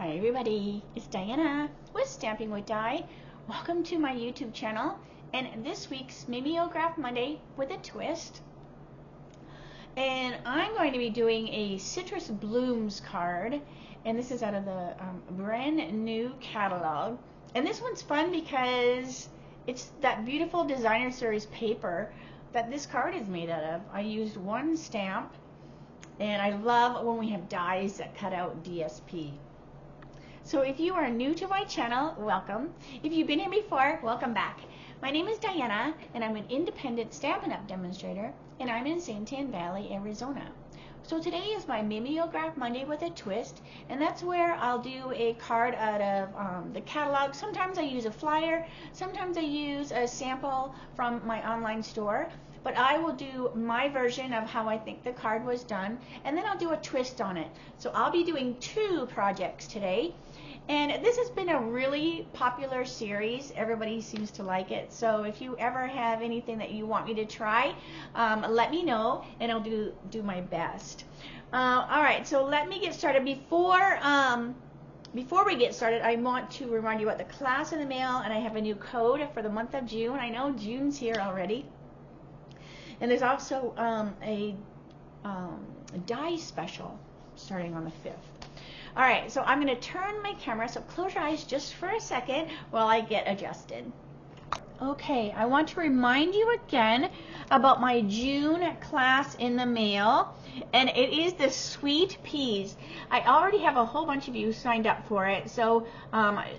Hi everybody, it's Diana with Stamping with Di. Welcome to my YouTube channel and this week's Mimeograph Monday with a twist. And I'm going to be doing a Citrus Blooms card, and this is out of the brand new catalog. And this one's fun because it's that beautiful designer series paper that this card is made out of. I used one stamp, and I love when we have dies that cut out DSP. So if you are new to my channel, welcome. If you've been here before, welcome back. My name is Diana, and I'm an independent Stampin' Up! Demonstrator, and I'm in Santan Valley, Arizona. So today is my Mimeograph Monday with a twist, and that's where I'll do a card out of the catalog. Sometimes I use a flyer, sometimes I use a sample from my online store, but I will do my version of how I think the card was done, and then I'll do a twist on it. So I'll be doing two projects today. And this has been a really popular series. Everybody seems to like it. So if you ever have anything that you want me to try, let me know and I'll do my best. All right, so let me get started. Before we get started, I want to remind you about the class in the mail, and I have a new code for the month of June. I know June's here already. And there's also a die special starting on the 5th. All right, so I'm going to turn my camera, so close your eyes just for a second while I get adjusted. Okay, I want to remind you again about my June class in the mail, and it is the Sweet Peas. I already have a whole bunch of you signed up for it, so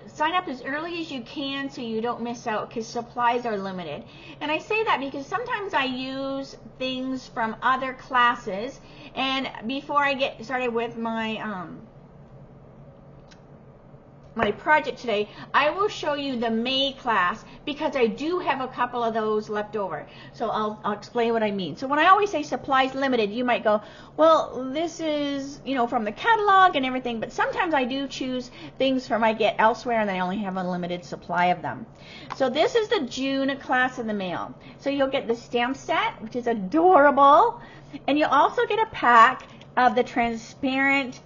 sign up as early as you can so you don't miss out, because supplies are limited. And I say that because sometimes I use things from other classes, and before I get started with my project today, I will show you the May class because I do have a couple of those left over. So I'll explain what I mean. So when I always say supplies limited, you might go, well, this is, you know, from the catalog and everything, but sometimes I do choose things from I get elsewhere and I only have a limited supply of them. So this is the June class in the mail. So you'll get the stamp set, which is adorable, and you'll also get a pack of the transparent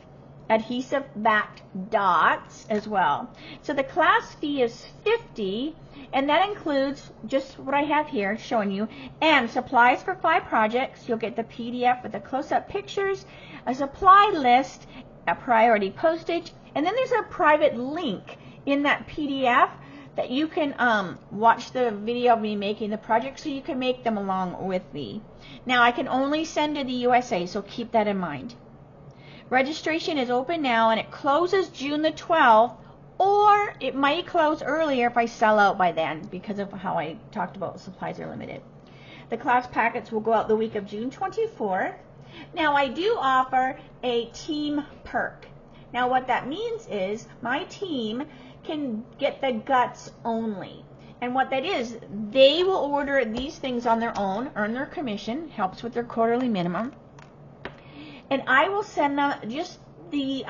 adhesive backed dots as well. So the class fee is $50, and that includes just what I have here showing you, and supplies for 5 projects. You'll get the PDF with the close-up pictures, a supply list, a priority postage, and then there's a private link in that PDF that you can watch the video of me making the project, so you can make them along with me. Now I can only send to the USA, so keep that in mind. Registration is open now, and it closes June the 12th, or it might close earlier if I sell out by then because of how I talked about supplies are limited. The class packets will go out the week of June 24th. Now I do offer a team perk. Now what that means is my team can get the guts only. And what that is, they will order these things on their own, earn their commission, helps with their quarterly minimum. And I will send them just the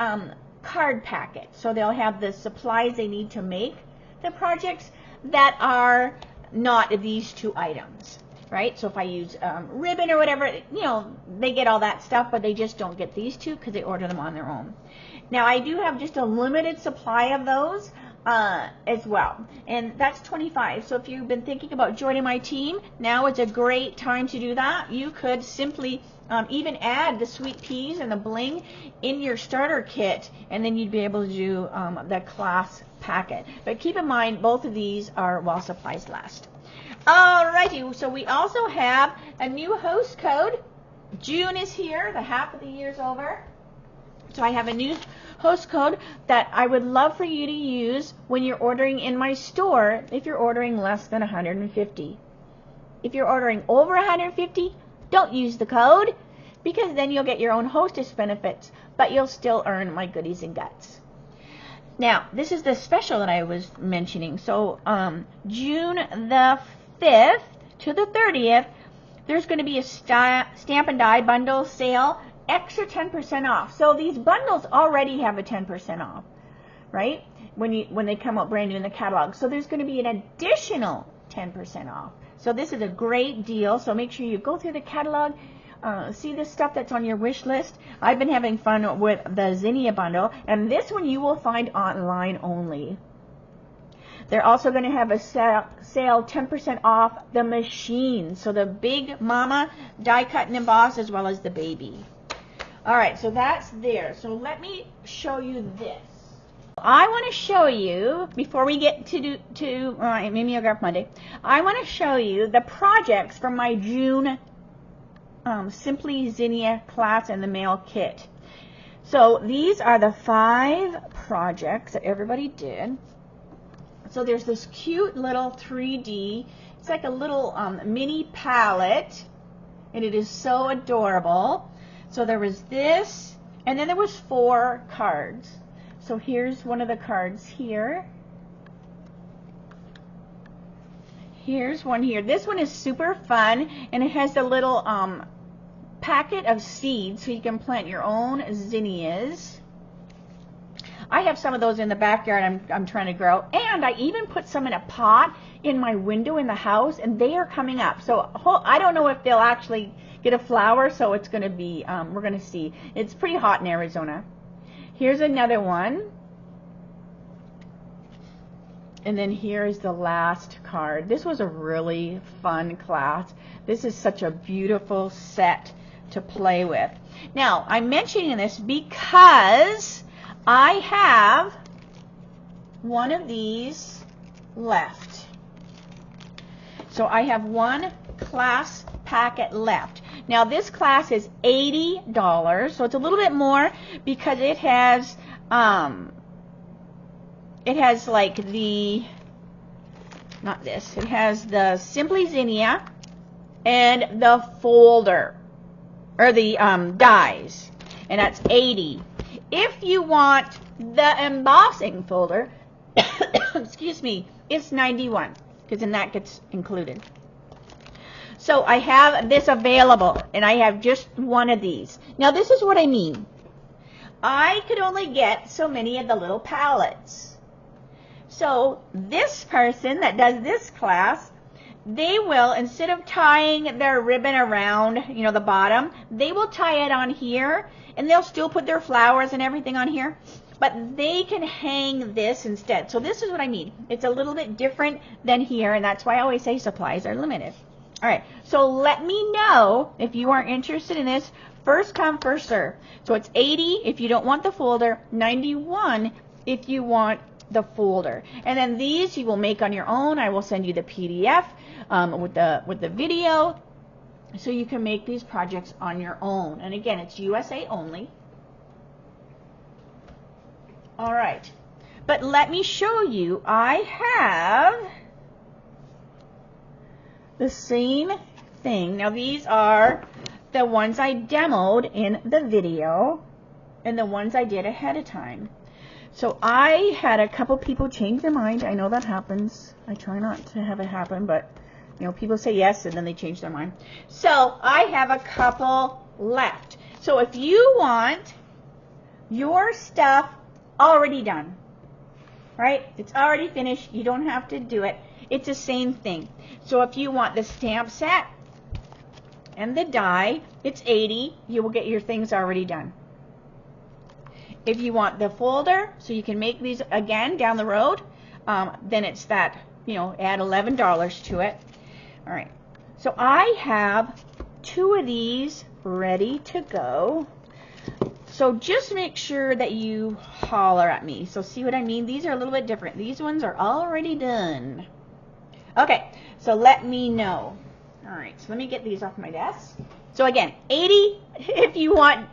card packet. So they'll have the supplies they need to make the projects that are not these 2 items, right? So if I use ribbon or whatever, you know, they get all that stuff, but they just don't get these 2 because they order them on their own. Now I do have just a limited supply of those as well, and that's 25. So if you've been thinking about joining my team, now is a great time to do that. You could simply even add the sweet peas and the bling in your starter kit, and then you'd be able to do the class packet. But keep in mind, both of these are while supplies last. Alrighty, so we also have a new host code. June is here, the half of the year's over. So I have a new host code that I would love for you to use when you're ordering in my store if you're ordering less than 150. If you're ordering over 150, don't use the code, because then you'll get your own hostess benefits, but you'll still earn my goodies and guts. Now, this is the special that I was mentioning. So June the 5th to the 30th, there's going to be a Stamp and Die bundle sale, extra 10% off. So these bundles already have a 10% off, right? When they come out brand new in the catalog. So there's going to be an additional 10% off. So this is a great deal. So make sure you go through the catalog, see this stuff that's on your wish list? I've been having fun with the Zinnia bundle, and this one you will find online only. They're also going to have a sale 10% off the machine. So the big mama die cut and emboss as well as the baby. All right, so that's there. So let me show you this. I want to show you, before we get to Mimeograph Monday, I want to show you the projects from my June Simply Zinnia class and the mail kit. So these are the 5 projects that everybody did. So there's this cute little 3D, it's like a little mini palette, and it is so adorable. So there was this, and then there was 4 cards. So here's one of the cards here. Here's one here. This one is super fun, and it has the little packet of seeds so you can plant your own zinnias. I have some of those in the backyard I'm trying to grow, and I even put some in a pot in my window in the house, and they are coming up. So I don't know if they'll actually get a flower, so it's going to be, we're going to see. It's pretty hot in Arizona. Here's another one. And then here is the last card. This was a really fun class. This is such a beautiful set to play with. Now, I'm mentioning this because I have one of these left. So I have one class packet left. Now this class is $80, so it's a little bit more because it has like the, not this, it has the Simply Zinnia and the folder, or the dies, and that's $80. If you want the embossing folder, excuse me, it's $91, because then that gets included. So I have this available, and I have just one of these. Now this is what I mean. I could only get so many of the little palettes. So this person that does this class, they will, instead of tying their ribbon around, you know, the bottom, they will tie it on here, and they'll still put their flowers and everything on here, but they can hang this instead. So this is what I mean. It's a little bit different than here, and that's why I always say supplies are limited. All right, so let me know if you are interested in this. First come, first serve. So it's $80 if you don't want the folder, $91 if you want the folder. And then these you will make on your own. I will send you the PDF with the video, so you can make these projects on your own. And again, it's USA only. All right, but let me show you. I have the same thing. Now these are the ones I demoed in the video and the ones I did ahead of time. So I had a couple people change their mind. I know that happens. I try not to have it happen, but you know, people say yes and then they change their mind. So I have a couple left. So if you want your stuff already done, right? It's already finished. You don't have to do it. It's the same thing. So if you want the stamp set and the die, it's $80. You will get your things already done. If you want the folder, so you can make these again down the road, then it's that, you know, add $11 to it. All right. So I have 2 of these ready to go. So just make sure that you holler at me. So see what I mean? These are a little bit different. These ones are already done. Okay, so let me know. All right, so let me get these off my desk. So again, $80 if you want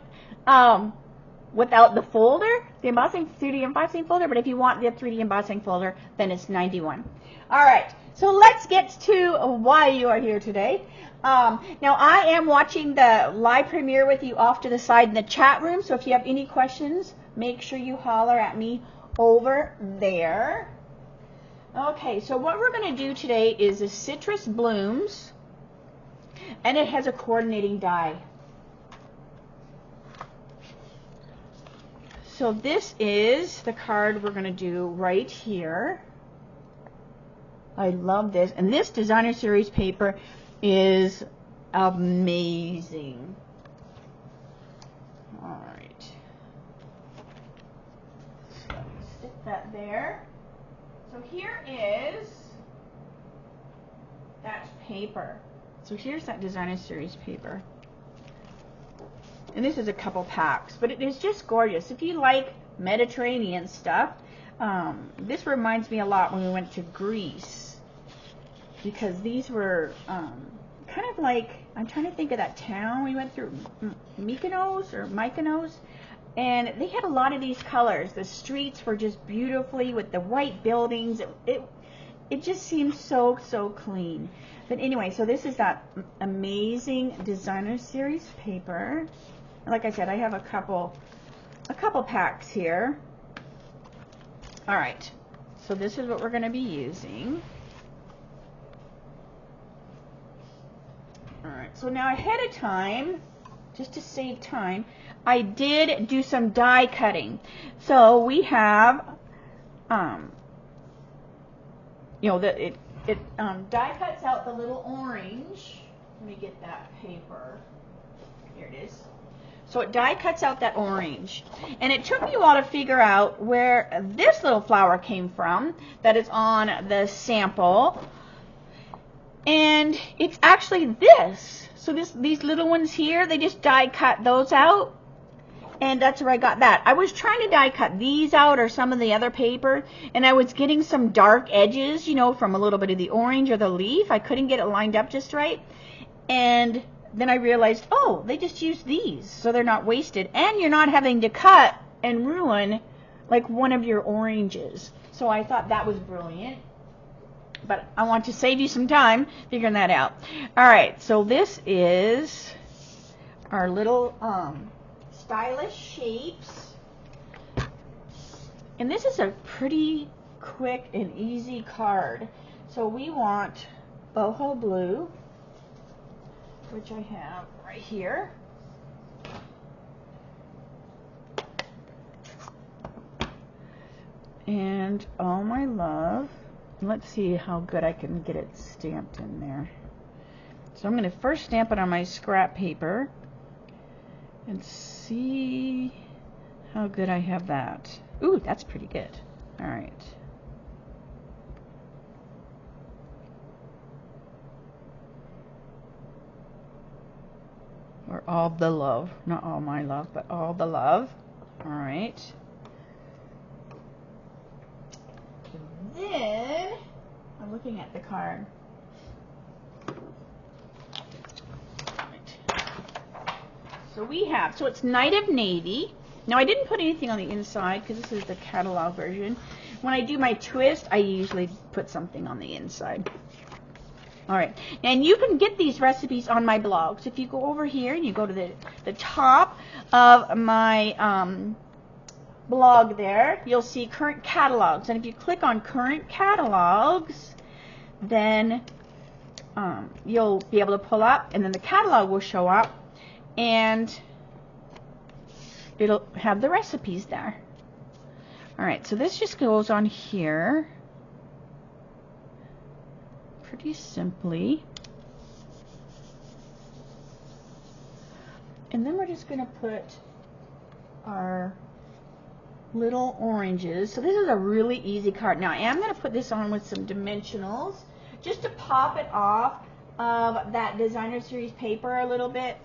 without the folder, the embossing 3D embossing folder, but if you want the 3D embossing folder, then it's $91. All right, so let's get to why you are here today. Now I am watching the live premiere with you off to the side in the chat room, so if you have any questions, make sure you holler at me over there. Okay, so what we're going to do today is the Citrus Blooms, and it has a coordinating die. So this is the card we're going to do right here. I love this, and this designer series paper is amazing. All right. So stick that there. So here is that paper. So here's that designer series paper. And this is a couple packs, but it is just gorgeous. If you like Mediterranean stuff, this reminds me a lot when we went to Greece, because these were kind of like, I'm trying to think of that town we went through, Mykonos, and they had a lot of these colors. The streets were just beautifully with the white buildings. It just seemed so clean. But anyway, so this is that amazing designer series paper. Like I said, I have a couple packs here. All right, so this is what we're going to be using. All right, so now ahead of time, just to save time, I did do some die cutting. So we have, you know, it die cuts out the little orange. Let me get that paper. Here it is. So it die cuts out that orange. And it took me a while to figure out where this little flower came from that is on the sample. And it's actually this. So these little ones here, they just die cut those out. And that's where I got that. I was trying to die cut these out or some of the other paper, and I was getting some dark edges, you know, from a little bit of the orange or the leaf. I couldn't get it lined up just right. And then I realized, oh, they just use these, so they're not wasted. And you're not having to cut and ruin like one of your oranges. So I thought that was brilliant. But I want to save you some time figuring that out. All right, so this is our little stylish shapes. And this is a pretty quick and easy card. So we want boho blue, which I have right here. And All My Love. Let's see how good I can get it stamped in there. So I'm going to first stamp it on my scrap paper and see how good I have that. Ooh, that's pretty good. All right. Or All the Love. Not All My Love, but All the Love. All right. Then, I'm looking at the card. Right. So we have, so it's Night of Navy. Now I didn't put anything on the inside because this is the catalog version. When I do my twist, I usually put something on the inside. Alright, and you can get these recipes on my blog. So if you go over here and you go to the top of my blog there, you'll see current catalogs, and if you click on current catalogs, then you'll be able to pull up, and then the catalog will show up, and it'll have the recipes there. Alright, so this just goes on here pretty simply, and then we're just going to put our little oranges. So this is a really easy card. Now I am going to put this on with some dimensionals just to pop it off of that designer series paper a little bit,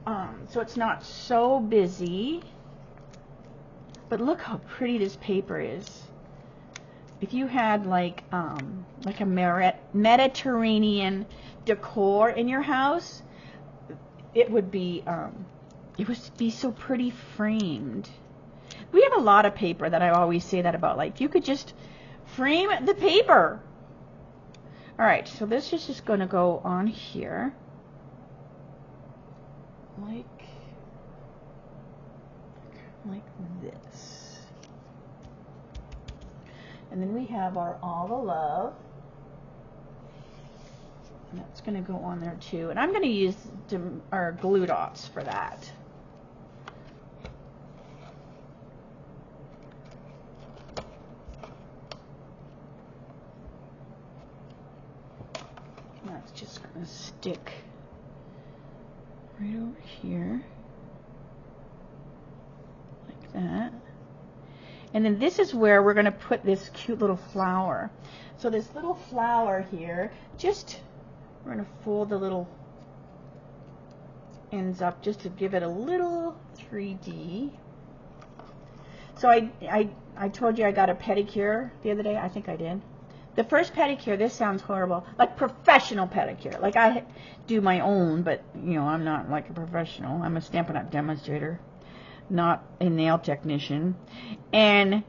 so it's not so busy. But look how pretty this paper is. If you had like a Mediterranean decor in your house, it would be so pretty framed. We have a lot of paper that I always say that about, like, you could just frame the paper. Alright, so this is just going to go on here. Like this. And then we have our All the Love. And that's going to go on there too. And I'm going to use our glue dots for that. That's just going to stick right over here, like that. And then this is where we're going to put this cute little flower. So this little flower here, we're going to fold the little ends up just to give it a little 3D. So I told you I got a pedicure the other day. I think I did. The first pedicure, this sounds horrible, like professional pedicure. Like I do my own, but you know, I'm not like a professional. I'm a Stampin' Up! Demonstrator, not a nail technician. And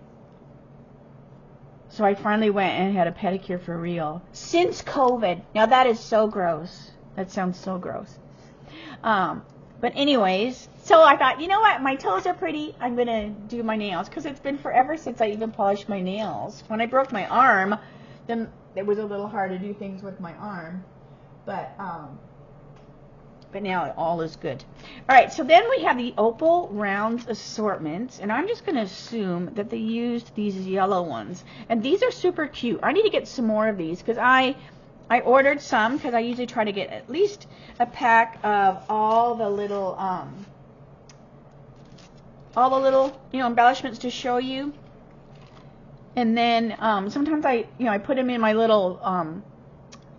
so I finally went and had a pedicure for real since COVID. Now that is so gross. That sounds so gross. But anyways, so I thought, you know what, my toes are pretty, I'm going to do my nails, because it's been forever since I even polished my nails. When I broke my arm, then it was a little hard to do things with my arm, but now all is good. All right, so then we have the Opal Rounds assortments, and I'm just going to assume that they used these yellow ones, and these are super cute. I need to get some more of these, because I ordered some, because I usually try to get at least a pack of all the little embellishments to show you. And then sometimes I put them in my little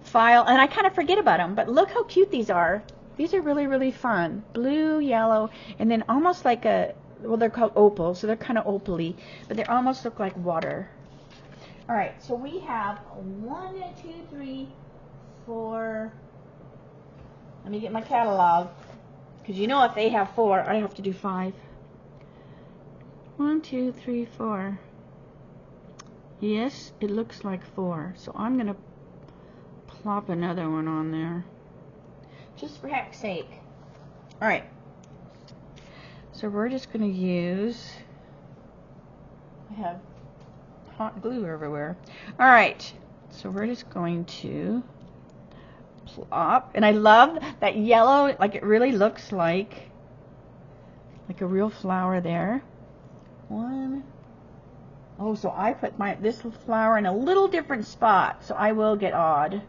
file, and I kind of forget about them. But look how cute these are. These are really, really fun. Blue, yellow, and then almost like well, they're called opal, so they're kind of opal-y, but they almost look like water. All right, so we have 1, 2, 3, 4. Let me get my catalog, because you know if they have 4, I have to do 5. 1, 2, 3, 4. Yes, it looks like 4. So I'm going to plop another one on there, just for heck's sake. All right. So we're just going to use, I have hot glue everywhere. All right. So we're just going to plop. And I love that yellow, like it really looks like a real flower there. 1. Oh, so I put this flower in a little different spot, so I will get odd.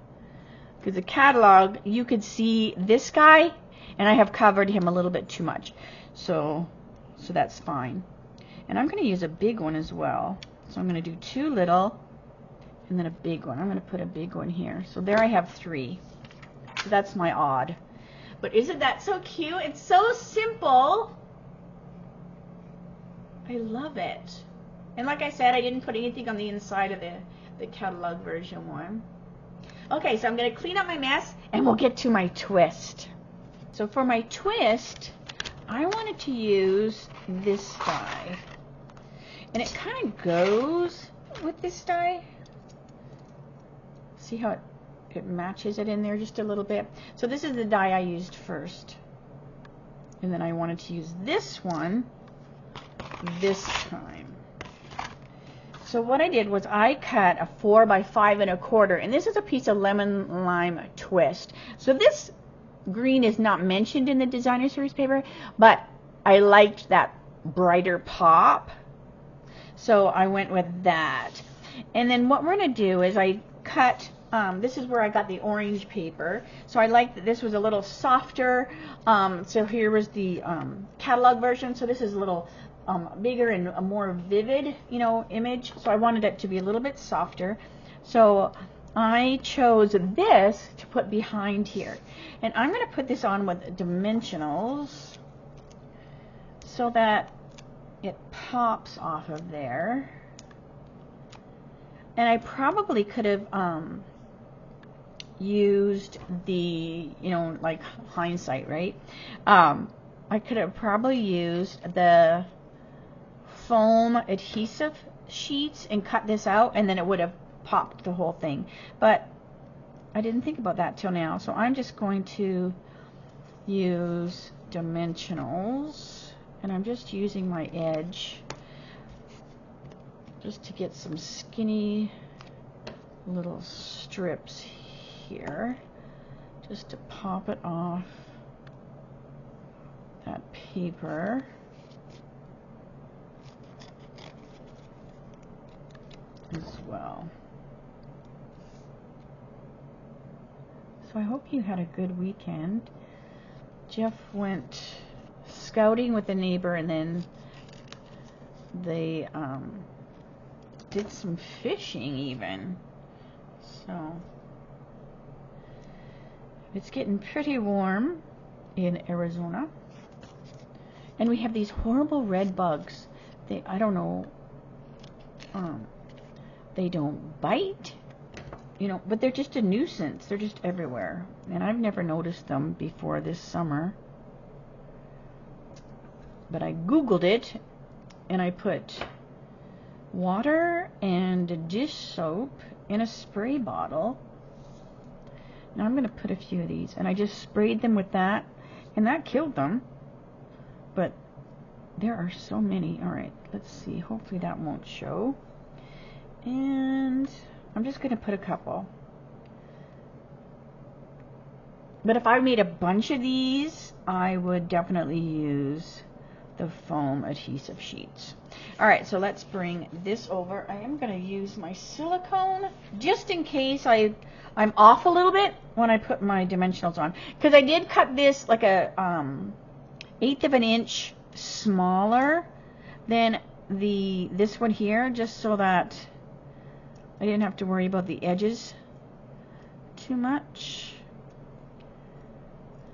Because the catalog, you could see this guy, and I have covered him a little bit too much. So that's fine. And I'm going to use a big one as well. So I'm going to do 2 little, and then a big one. I'm going to put a big one here. So there I have 3. So that's my odd. But isn't that so cute? It's so simple. I love it. And like I said, I didn't put anything on the inside of the catalog version one. Okay, so I'm going to clean up my mess, and we'll get to my twist. So for my twist, I wanted to use this die. And it kind of goes with this die. See how it matches it in there just a little bit? So this is the die I used first. And then I wanted to use this one this time. So what I did was I cut a 4 by 5 1/4, and this is a piece of lemon lime twist. So this green is not mentioned in the designer series paper, but I liked that brighter pop, so I went with that. And then what we're going to do is I cut, this is where I got the orange paper, so I liked that this was a little softer. So here was the catalog version, so this is a little bigger and a more vivid, image. So I wanted it to be a little bit softer. So I chose this to put behind here. And I'm going to put this on with dimensionals so that it pops off of there. And I probably could have used the, like hindsight, right? I could have probably used the foam adhesive sheets and cut this out, and then it would have popped the whole thing. But I didn't think about that till now, so I'm just going to use dimensionals, and I'm just using my edge just to get some skinny little strips here, just to pop it off that paper. As well. So I hope you had a good weekend. Jeff went scouting with a neighbor, and then they did some fishing even. So it's getting pretty warm in Arizona. And we have these horrible red bugs. I don't know, they don't bite, you know, but they're just a nuisance. They're just everywhere. And I've never noticed them before this summer. But I Googled it, and I put water and dish soap in a spray bottle. Now I'm going to put a few of these, and I just sprayed them with that, and that killed them. But there are so many. Alright, let's see. Hopefully that won't show. And I'm just going to put a couple. But if I made a bunch of these, I would definitely use the foam adhesive sheets. Alright, so let's bring this over. I am going to use my silicone just in case I'm off a little bit when I put my dimensionals on. Because I did cut this like a 1/8 of an inch smaller than this one here, just so that I didn't have to worry about the edges too much.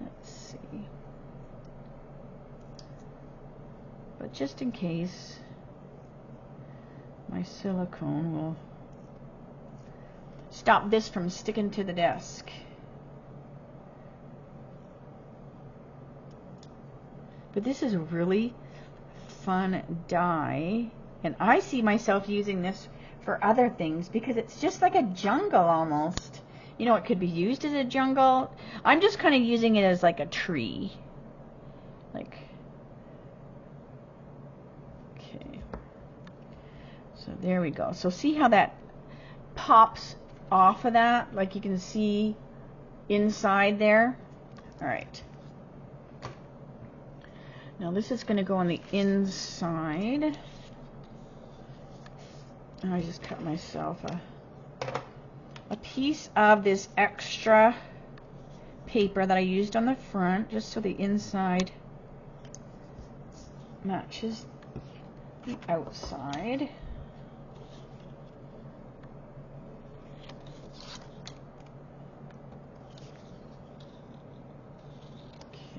Let's see. But just in case, my silicone will stop this from sticking to the desk. But this is a really fun die, and I see myself using this for other things because it's just like a jungle almost. You know, it could be used as a jungle. I'm just kind of using it as like a tree. Like, okay. So there we go. So see how that pops off of that? Like you can see inside there. All right. Now this is going to go on the inside. And I just cut myself a piece of this extra paper that I used on the front, just so the inside matches the outside.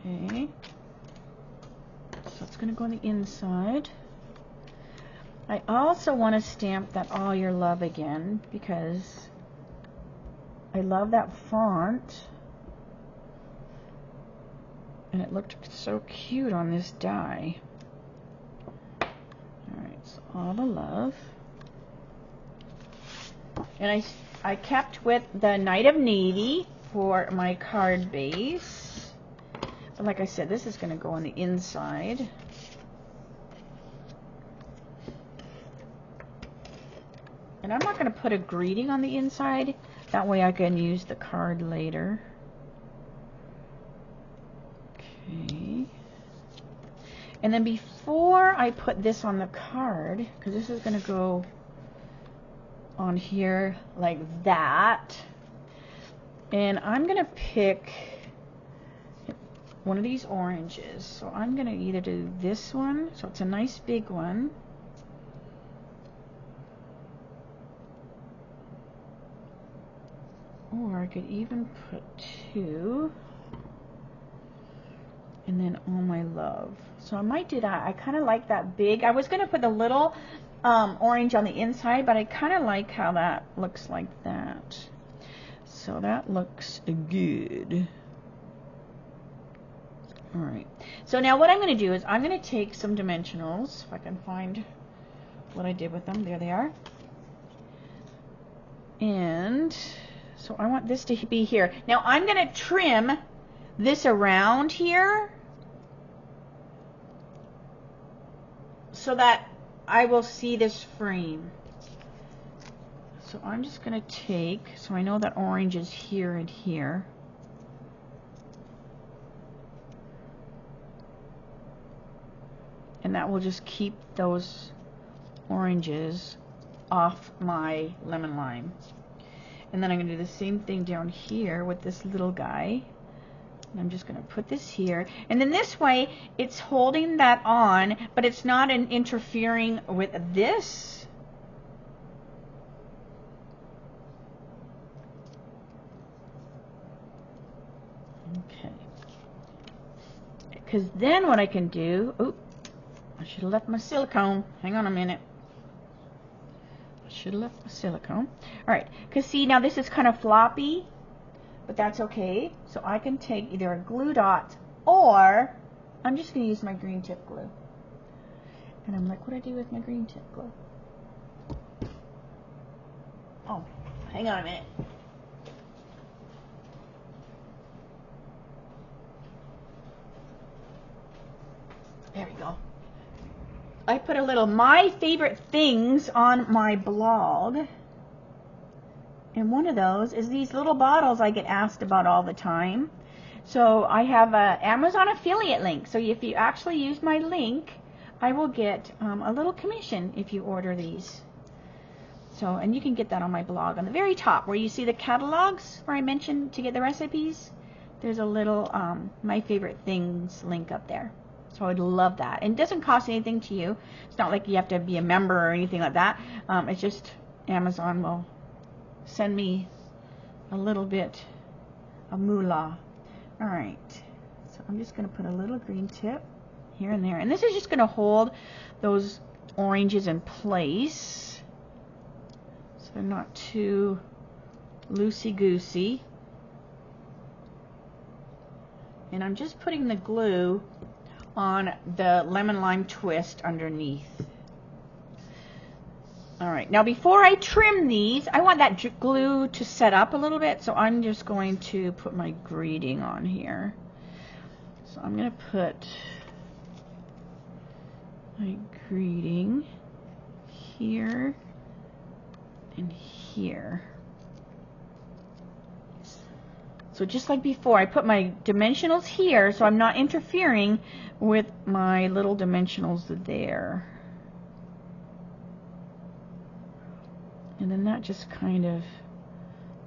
Okay. So it's going to go on the inside. I also want to stamp that All Your Love again because I love that font. And it looked so cute on this die. Alright, so All the Love. And I kept with the Night of Navy for my card base. But like I said, this is going to go on the inside. And I'm not going to put a greeting on the inside. That way I can use the card later. Okay. And then before I put this on the card, because this is going to go on here like that, and I'm going to pick one of these oranges. So I'm going to either do this one, so it's a nice big one, or I could even put two, and then All My Love. So I might do that. I kind of like that big. I was going to put the little orange on the inside, but I kind of like how that looks like that. So that looks good. Alright. So now what I'm going to do is I'm going to take some dimensionals, if I can find what I did with them. There they are. And so I want this to be here. Now I'm going to trim this around here so that I will see this frame. So I'm just going to take, so I know that orange is here and here. And that will just keep those oranges off my lemon lime. And then I'm going to do the same thing down here with this little guy. And I'm just going to put this here. And then this way, it's holding that on, but it's not interfering with this. Okay. Because then what I can do, oh, I should have left my silicone. Hang on a minute. I should have left my silicone. All right, because see, now this is kind of floppy, but that's okay. So I can take either a glue dot, or I'm just going to use my green tip glue. And I'm like, what do I do with my green tip glue? Oh, hang on a minute. There we go. I put a little my favorite things on my blog. And one of those is these little bottles I get asked about all the time. So I have an Amazon affiliate link. So if you actually use my link, I will get a little commission if you order these. So, and you can get that on my blog. On the very top where you see the catalogs where I mentioned to get the recipes, there's a little my favorite things link up there. So I'd love that. And it doesn't cost anything to you. It's not like you have to be a member or anything like that. It's just Amazon will send me a little bit of moolah. All right. So I'm just going to put a little green tip here and there. And this is just going to hold those oranges in place, so they're not too loosey-goosey. And I'm just putting the glue on the lemon lime twist underneath. Alright, now before I trim these, I want that glue to set up a little bit, so I'm just going to put my greeting on here. So I'm going to put my greeting here and here. So just like before, I put my dimensionals here, so I'm not interfering with my little dimensionals there. And then that just kind of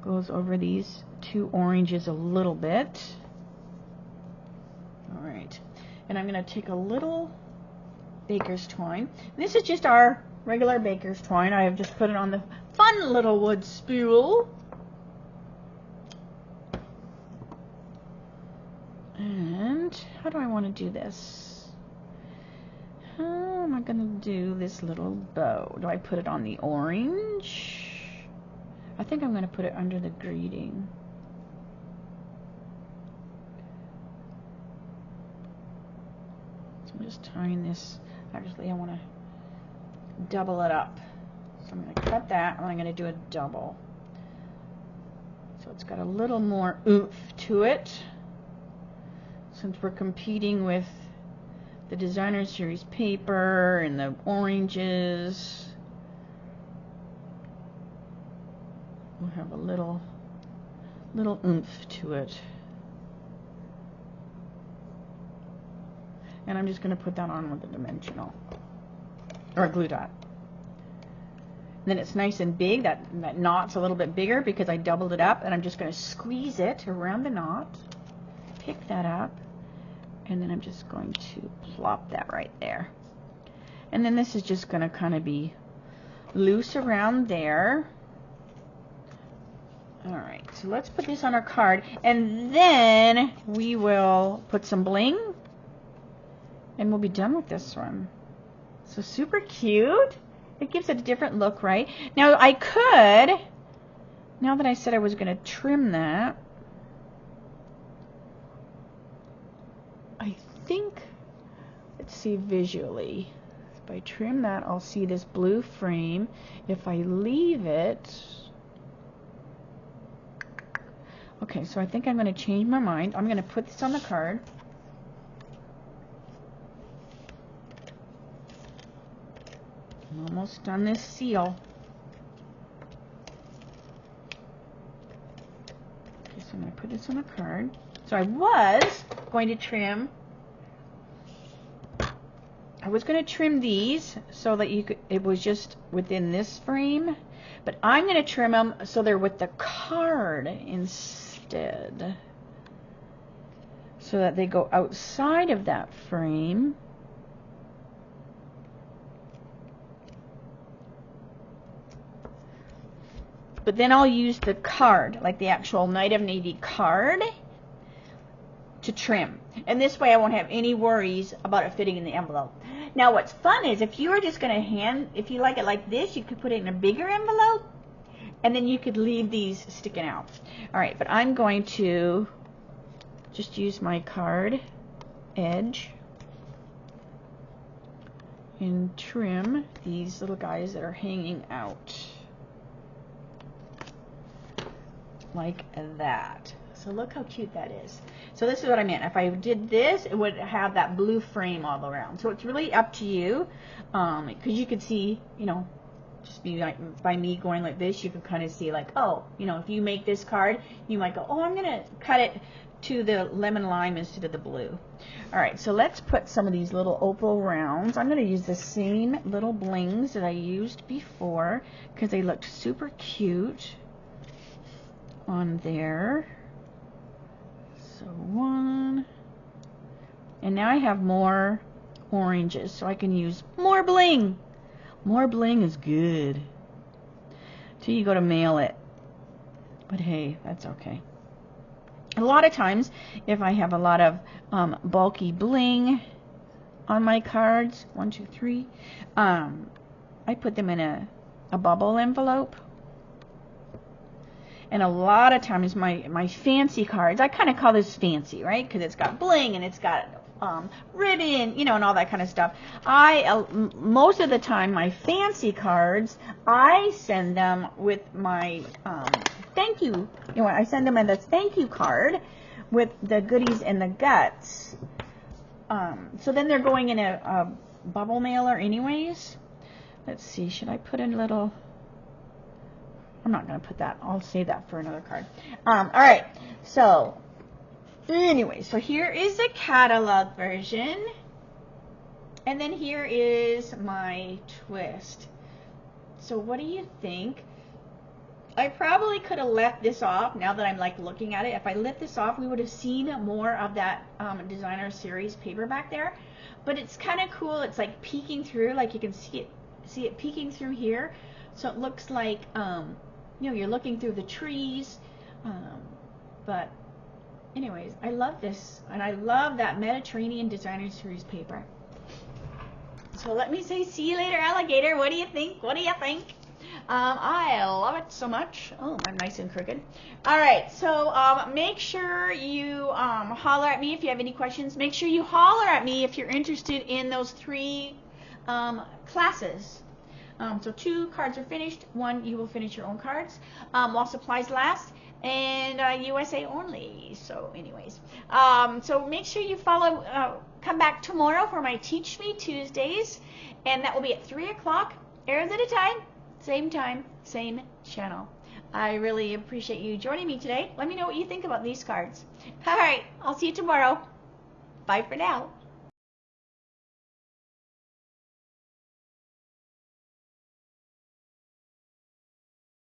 goes over these two oranges a little bit. All right. And I'm going to take a little baker's twine. This is just our regular baker's twine. I have just put it on the fun little wood spool. And how do I want to do this? How am I going to do this little bow? Do I put it on the orange? I think I'm going to put it under the greeting. So I'm just tying this. Actually, I want to double it up. So I'm going to cut that, and I'm going to do a double. So it's got a little more oomph to it, since we're competing with the Designer Series paper and the oranges. We'll have a little oomph to it. And I'm just going to put that on with a dimensional or a glue dot. And then it's nice and big. That knot's a little bit bigger because I doubled it up, and I'm just going to squeeze it around the knot, pick that up, and then I'm just going to plop that right there. And then this is just going to kind of be loose around there. Alright, so let's put this on our card, and then we will put some bling, and we'll be done with this one. So super cute. It gives it a different look, right? Now I could, now that I said I was going to trim that, I think, let's see visually. If I trim that, I'll see this blue frame. If I leave it, okay, so I think I'm going to change my mind. I'm going to put this on the card. I'm almost done this seal. Okay, so I'm going to put this on the card. So I was going to trim. I was going to trim these so that you could, it was just within this frame, but I'm going to trim them so they're with the card instead. so that they go outside of that frame. But then I'll use the card, like the actual Night of Navy card, to trim. And this way I won't have any worries about it fitting in the envelope. Now what's fun is if you were just going to if you like it like this, you could put it in a bigger envelope, and then you could leave these sticking out. Alright, but I'm going to just use my card edge and trim these little guys that are hanging out. Like that. So look how cute that is. So this is what I meant. If I did this, it would have that blue frame all around. So it's really up to you, because you could see, you know, just by me going like this, you can kind of see like, oh, you know, if you make this card, you might go, oh, I'm going to cut it to the lemon lime instead of the blue. All right, so let's put some of these little opal rounds. I'm going to use the same little blings that I used before because they looked super cute on there. So one, and now I have more oranges, so I can use more bling. More bling is good till you go to mail it, but hey, that's okay. A lot of times if I have a lot of bulky bling on my cards, 1, 2, 3, I put them in a bubble envelope. And a lot of times my fancy cards, I kind of call this fancy, right? Because it's got bling and it's got ribbon, you know, and all that kind of stuff. Most of the time, my fancy cards, I send them with my thank you. You know, I send them in the thank you card with the goodies and the guts. So then they're going in a bubble mailer anyways. Let's see, should I put in a little... I'm not going to put that. I'll save that for another card. All right. So, anyway, so here is the catalog version. And then here is my twist. So what do you think? I probably could have left this off now that I'm like looking at it. If I left this off, we would have seen more of that designer series paper back there. But it's kind of cool. It's like peeking through, like you can see it peeking through here. So it looks like, you know, you're looking through the trees. But anyways, I love this. And I love that Mediterranean designer series paper. So let me say, see you later, alligator. What do you think? What do you think? I love it so much. Oh, I'm nice and crooked. All right, so make sure you holler at me if you have any questions. Make sure you holler at me if you're interested in those 3 classes. So 2 cards are finished. 1, you will finish your own cards while supplies last, and USA only. So anyways, so make sure you follow, come back tomorrow for my Teach Me Tuesdays, and that will be at 3 o'clock, Arizona time, same channel. I really appreciate you joining me today. Let me know what you think about these cards. All right, I'll see you tomorrow. Bye for now.